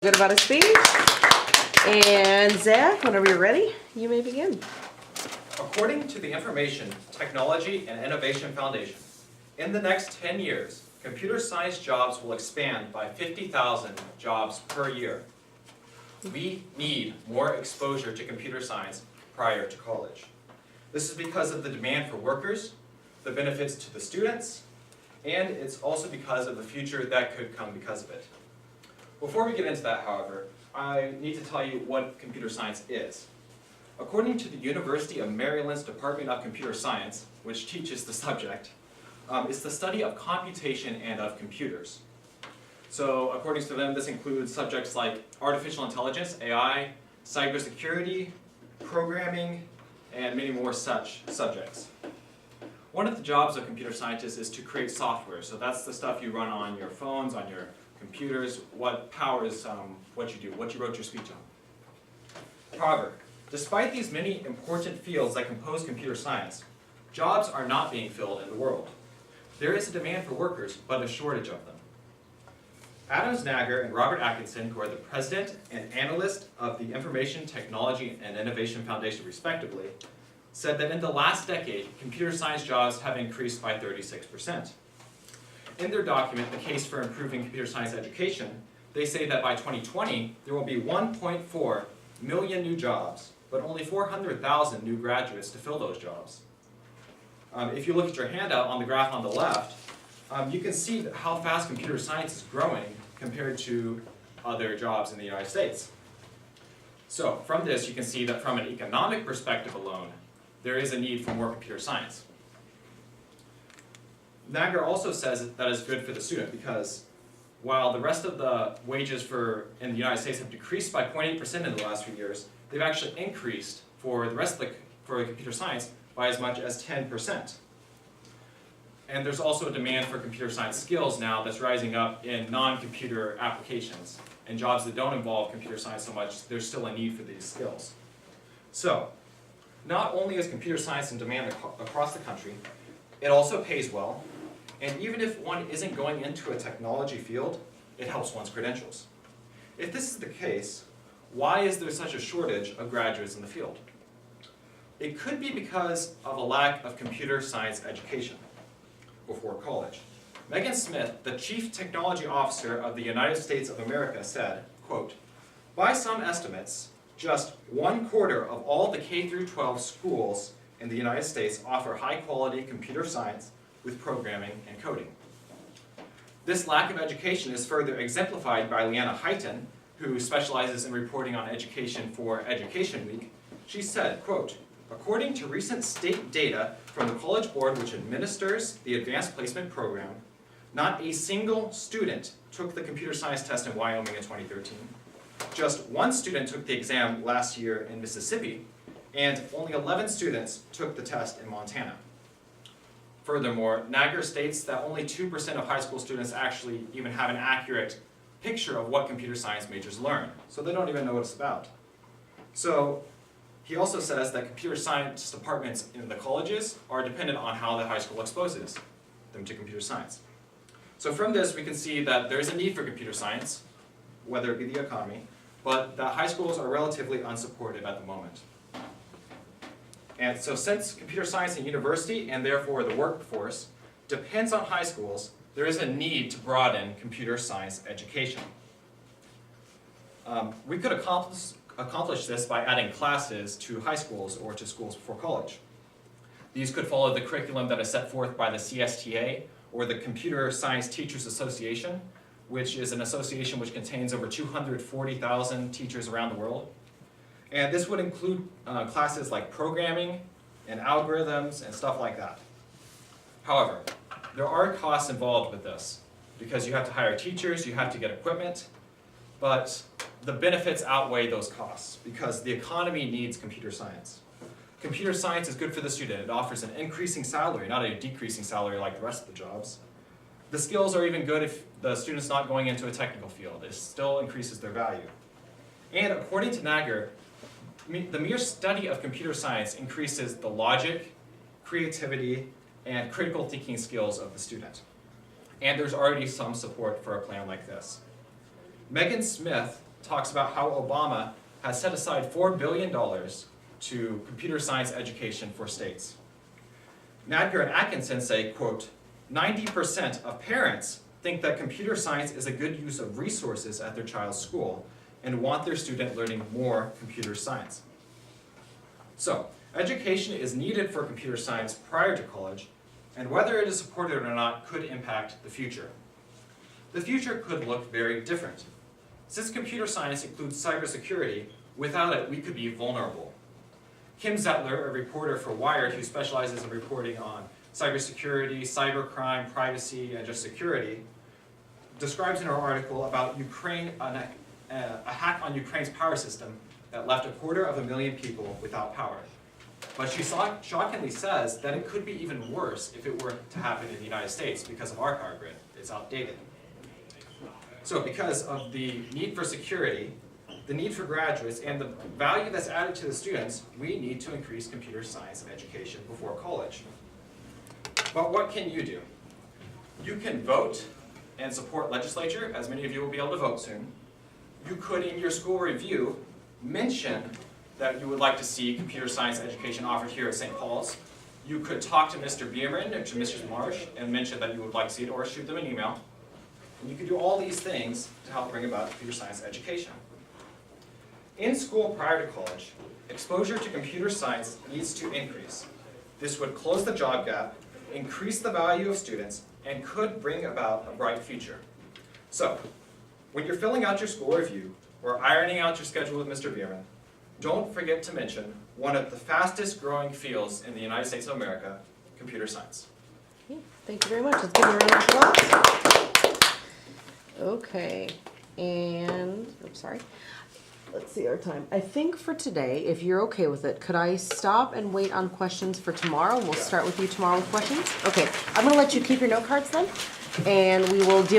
Good about his speech. And Zack, whenever you're ready, you may begin. According to the Information, Technology and Innovation Foundation, in the next 10 years, computer science jobs will expand by 50,000 jobs per year. We need more exposure to computer science prior to college. This is because of the demand for workers, the benefits to the students, and it's also because of the future that could come because of it. Before we get into that, however, I need to tell you what computer science is. According to the University of Maryland's Department of Computer Science, which teaches the subject, it's the study of computation and of computers. So according to them, this includes subjects like artificial intelligence, AI, cybersecurity, programming, and many more such subjects. One of the jobs of computer scientists is to create software. So that's the stuff you run on your phones, on your computers, what powers what you do, what you wrote your speech on. However, despite these many important fields that compose computer science, jobs are not being filled in the world. There is a demand for workers, but a shortage of them. Adam Znager and Robert Atkinson, who are the president and analyst of the Information, Technology and Innovation Foundation, respectively, said that in the last decade, computer science jobs have increased by 36%. In their document, The Case for Improving Computer Science Education, they say that by 2020, there will be 1.4 million new jobs, but only 400,000 new graduates to fill those jobs. If you look at your handout on the graph on the left, you can see how fast computer science is growing compared to other jobs in the United States. So from this, you can see that from an economic perspective alone, there is a need for more computer science. Znager also says that is good for the student because while the rest of the wages in the United States have decreased by 0.8% in the last few years, they've actually increased for the rest of for computer science by as much as 10%. And there's also a demand for computer science skills now that's rising up in non-computer applications. And jobs that don't involve computer science so much, there's still a need for these skills. So, not only is computer science in demand across the country, it also pays well. And even if one isn't going into a technology field, it helps one's credentials. If this is the case, why is there such a shortage of graduates in the field? It could be because of a lack of computer science education before college. Megan Smith, the Chief Technology Officer of the United States of America, said, quote, "By some estimates, just 1/4 of all the K-12 schools in the United States offer high-quality computer science with programming and coding." This lack of education is further exemplified by Leanna Heighton, who specializes in reporting on education for Education Week. She said, quote, "According to recent state data from the College Board, which administers the Advanced Placement Program, not a single student took the computer science test in Wyoming in 2013. Just one student took the exam last year in Mississippi, and only 11 students took the test in Montana." Furthermore, Znager states that only 2% of high school students actually even have an accurate picture of what computer science majors learn, so they don't even know what it's about. So he also says that computer science departments in the colleges are dependent on how the high school exposes them to computer science. So from this, we can see that there is a need for computer science, whether it be the economy, but that high schools are relatively unsupported at the moment. And so since computer science in university, and therefore the workforce, depends on high schools, there is a need to broaden computer science education. We could accomplish this by adding classes to high schools or to schools before college. These could follow the curriculum that is set forth by the CSTA, or the Computer Science Teachers Association, which is an association which contains over 240,000 teachers around the world. And this would include classes like programming and algorithms and stuff like that. However, there are costs involved with this because you have to hire teachers, you have to get equipment, but the benefits outweigh those costs because the economy needs computer science. Computer science is good for the student. It offers an increasing salary, not a decreasing salary like the rest of the jobs. The skills are even good if the student's not going into a technical field. It still increases their value. And according to Znager, the mere study of computer science increases the logic, creativity, and critical thinking skills of the student. And there's already some support for a plan like this. Megan Smith talks about how Obama has set aside $4 billion to computer science education for states. Nadger and Atkinson say, quote, 90% of parents think that computer science is a good use of resources at their child's school and want their student learning more computer science. So, education is needed for computer science prior to college, and whether it is supported or not could impact the future. The future could look very different. Since computer science includes cybersecurity, without it we could be vulnerable. Kim Zettler, a reporter for Wired who specializes in reporting on cybersecurity, cybercrime, privacy, and just security, describes in her article about Ukraine, a hack on Ukraine's power system that left 250,000 people without power. But she shockingly says that it could be even worse if it were to happen in the United States because of our power grid. It's outdated. So because of the need for security, the need for graduates, and the value that's added to the students, we need to increase computer science education before college. But what can you do? You can vote and support legislature, as many of you will be able to vote soon. You could, in your school review, mention that you would like to see computer science education offered here at St. Paul's. You could talk to Mr. Bierman or to Mrs. Marsh and mention that you would like to see it, or shoot them an email. And you can do all these things to help bring about computer science education. In school prior to college, exposure to computer science needs to increase. This would close the job gap, increase the value of students, and could bring about a bright future. So, when you're filling out your school review or ironing out your schedule with Mr. Bierman, don't forget to mention one of the fastest growing fields in the United States of America, computer science. Okay, thank you very much. Let's give you a round of applause. Okay, and, oops, sorry. Let's see our time. I think for today, if you're okay with it, could I stop and wait on questions for tomorrow? We'll start with you tomorrow with questions. Okay, I'm gonna let you keep your note cards then, and we will deal